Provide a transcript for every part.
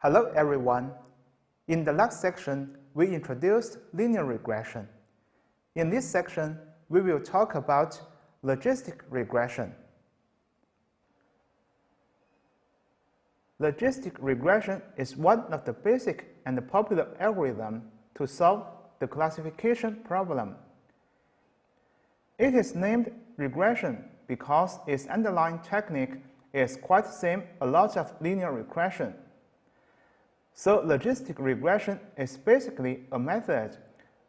Hello everyone. In the last section, we introduced linear regression. In this section, we will talk about logistic regression. Logistic regression is one of the basic and popular algorithms to solve the classification problem. It is named regression because its underlying technique is quite the same a lot of linear regression. So logistic regression is basically a method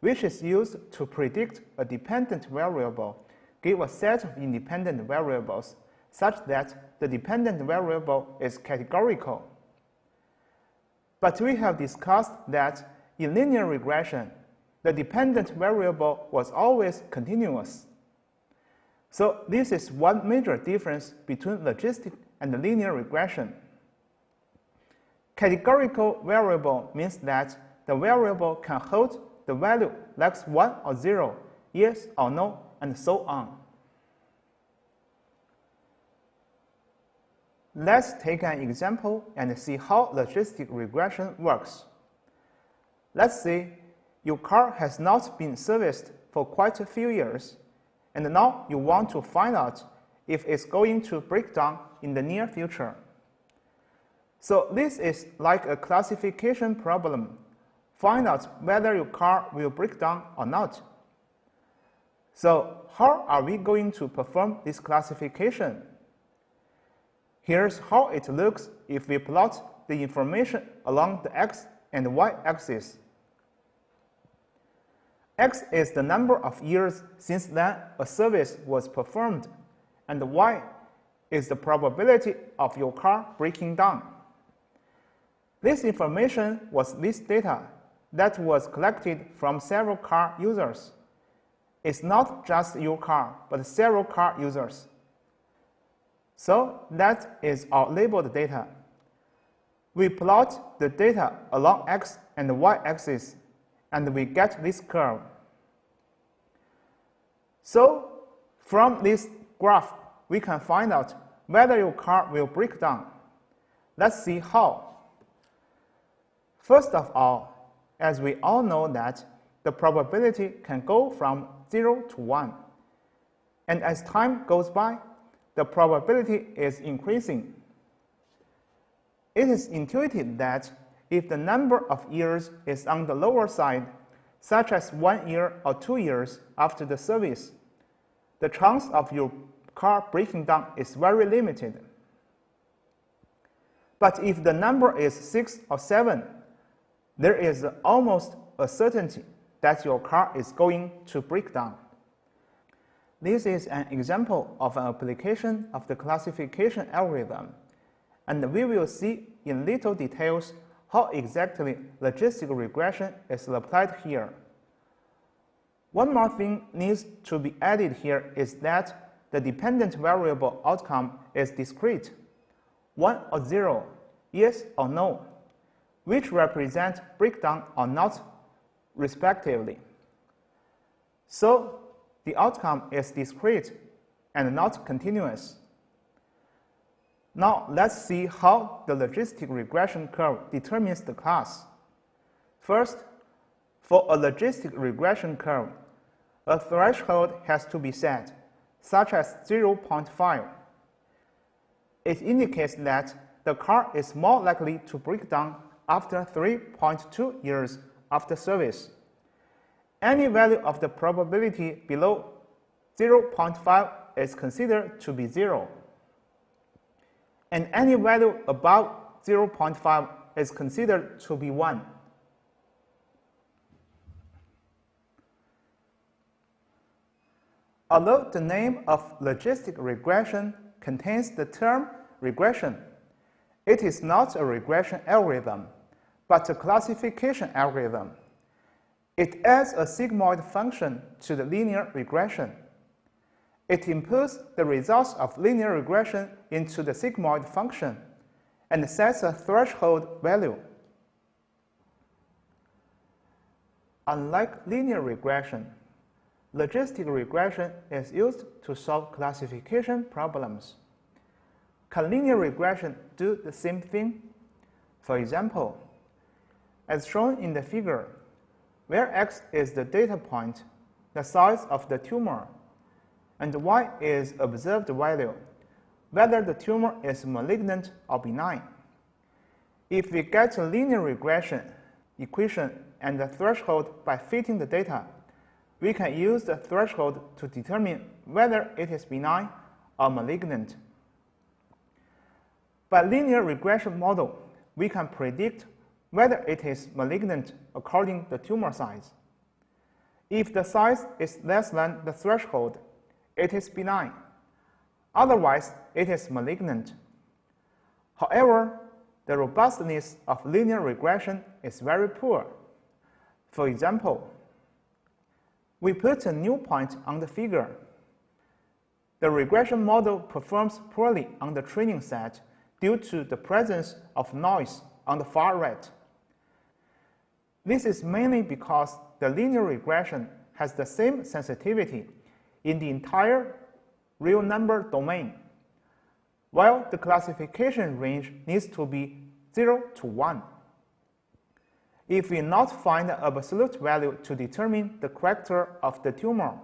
which is used to predict a dependent variable, give a set of independent variables such that the dependent variable is categorical. But we have discussed that in linear regression, the dependent variable was always continuous. So this is one major difference between logistic and linear regression. Categorical variable means that the variable can hold the value like 1 or 0, yes or no, and so on. Let's take an example and see how logistic regression works. Let's say your car has not been serviced for quite a few years, and now you want to find out if it's going to break down in the near future. So this is like a classification problem. Find out whether your car will break down or not. So how are we going to perform this classification? Here's how it looks if we plot the information along the x and y axis. X is the number of years since then a service was performed, and y is the probability of your car breaking down. This information was this data that was collected from several car users. It's not just your car, but several car users. So that is our labeled data. We plot the data along x and y axis, and we get this curve. So from this graph, we can find out whether your car will break down. Let's see how. First of all, as we all know that the probability can go from 0 to 1. And as time goes by, the probability is increasing. It is intuitive that if the number of years is on the lower side, such as 1 year or 2 years after the service, the chance of your car breaking down is very limited. But if the number is 6 or 7, there is almost a certainty that your car is going to break down. This is an example of an application of the classification algorithm, and we will see in little details how exactly logistic regression is applied here. One more thing needs to be added here is that the dependent variable outcome is discrete, 1 or 0, yes or no, which represent breakdown or not respectively. So the outcome is discrete and not continuous. Now let's see how the logistic regression curve determines the class. First, for a logistic regression curve, a threshold has to be set, such as 0.5. It indicates that the car is more likely to break down after 3.2 years after service. Any value of the probability below 0.5 is considered to be 0. And any value above 0.5 is considered to be 1. Although the name of logistic regression contains the term regression, it is not a regression algorithm, but a classification algorithm. It adds a sigmoid function to the linear regression. It inputs the results of linear regression into the sigmoid function and sets a threshold value. Unlike linear regression, logistic regression is used to solve classification problems. Can linear regression do the same thing? For example, as shown in the figure, where x is the data point, the size of the tumor, and y is observed value, whether the tumor is malignant or benign. If we get a linear regression equation and the threshold by fitting the data, we can use the threshold to determine whether it is benign or malignant. By linear regression model, we can predict whether it is malignant according to the tumor size. If the size is less than the threshold, it is benign. Otherwise, it is malignant. However, the robustness of linear regression is very poor. For example, we put a new point on the figure. The regression model performs poorly on the training set due to the presence of noise on the far right. This is mainly because the linear regression has the same sensitivity in the entire real number domain, while the classification range needs to be 0 to 1. If we not find an absolute value to determine the character of the tumor,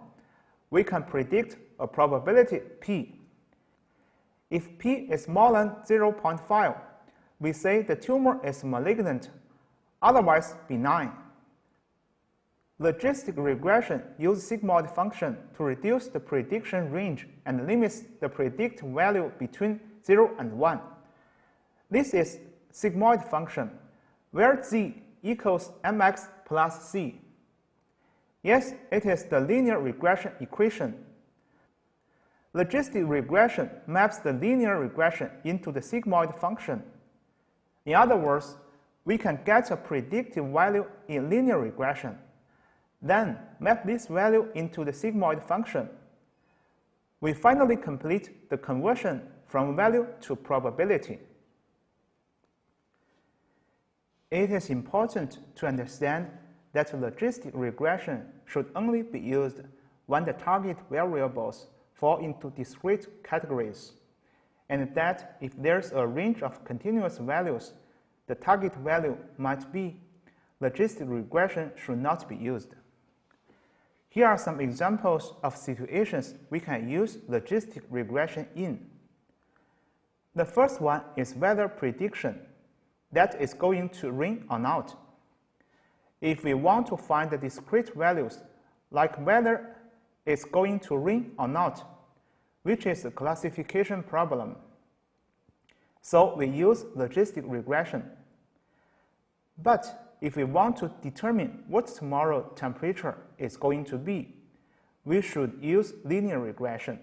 we can predict a probability p. If p is more than 0.5, we say the tumor is malignant, otherwise benign. Logistic regression uses sigmoid function to reduce the prediction range and limits the predict value between 0 and 1. This is sigmoid function, where z equals mx plus c. Yes, it is the linear regression equation. Logistic regression maps the linear regression into the sigmoid function. In other words, we can get a predictive value in linear regression, then map this value into the sigmoid function. We finally complete the conversion from value to probability. It is important to understand that logistic regression should only be used when the target variables fall into discrete categories, and that if there's a range of continuous values, the target value might be, logistic regression should not be used. Here are some examples of situations we can use logistic regression in. The first one is weather prediction, that is going to rain or not. If we want to find the discrete values, like whether it's going to rain or not, which is a classification problem. So we use logistic regression. But if we want to determine what tomorrow's temperature is going to be, we should use linear regression.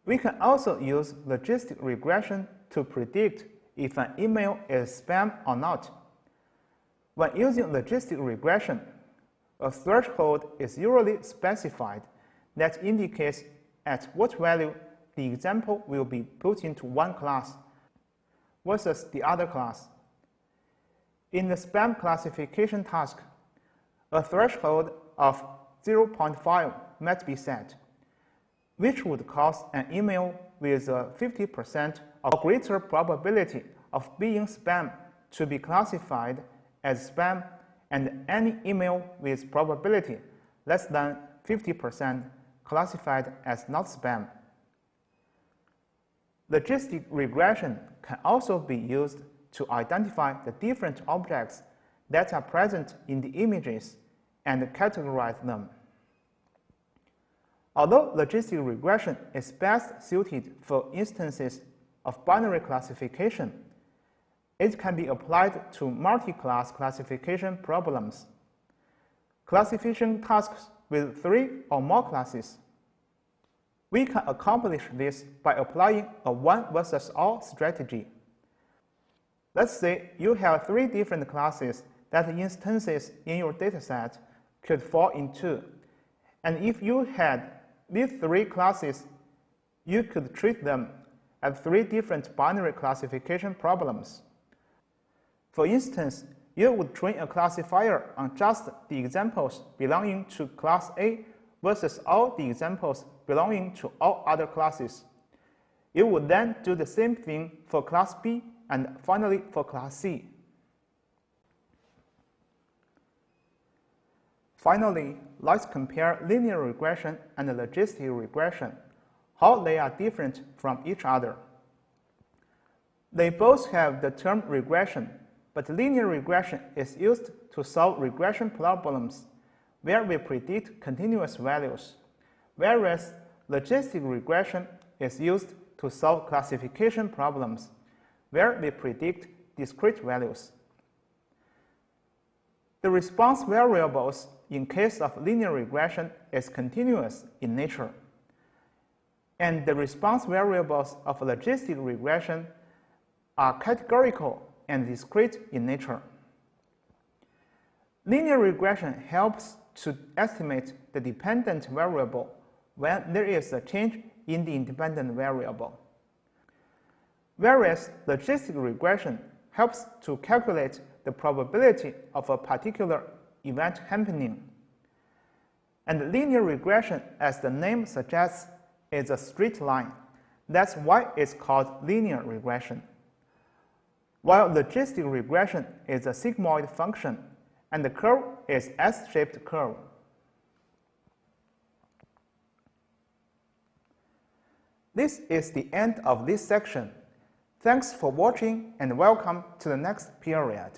We can also use logistic regression to predict if an email is spam or not. When using logistic regression, a threshold is usually specified that indicates at what value the example will be put into one class versus the other class. In the spam classification task, a threshold of 0.5 might be set, which would cause an email with a 50% or greater probability of being spam to be classified as spam, and any email with probability less than 50% classified as not spam. Logistic regression can also be used to identify the different objects that are present in the images and categorize them. Although logistic regression is best suited for instances of binary classification, it can be applied to multi-class classification problems. Classification tasks with 3 or more classes. We can accomplish this by applying a one versus all strategy. Let's say you have 3 different classes that instances in your dataset could fall into, and if you had these 3 classes, you could treat them as 3 different binary classification problems. For instance, you would train a classifier on just the examples belonging to class A versus all the examples belonging to all other classes. You would then do the same thing for class B and finally for class C. Finally, let's compare linear regression and logistic regression, how they are different from each other. They both have the term regression, but linear regression is used to solve regression problems where we predict continuous values, whereas logistic regression is used to solve classification problems where we predict discrete values. The response variables in case of linear regression is continuous in nature, and the response variables of logistic regression are categorical and discrete in nature. Linear regression helps to estimate the dependent variable when there is a change in the independent variable, whereas logistic regression helps to calculate the probability of a particular event happening. And linear regression, as the name suggests, is a straight line. That's why it's called linear regression. While logistic regression is a sigmoid function, and the curve is S-shaped curve. This is the end of this section. Thanks for watching and welcome to the next period.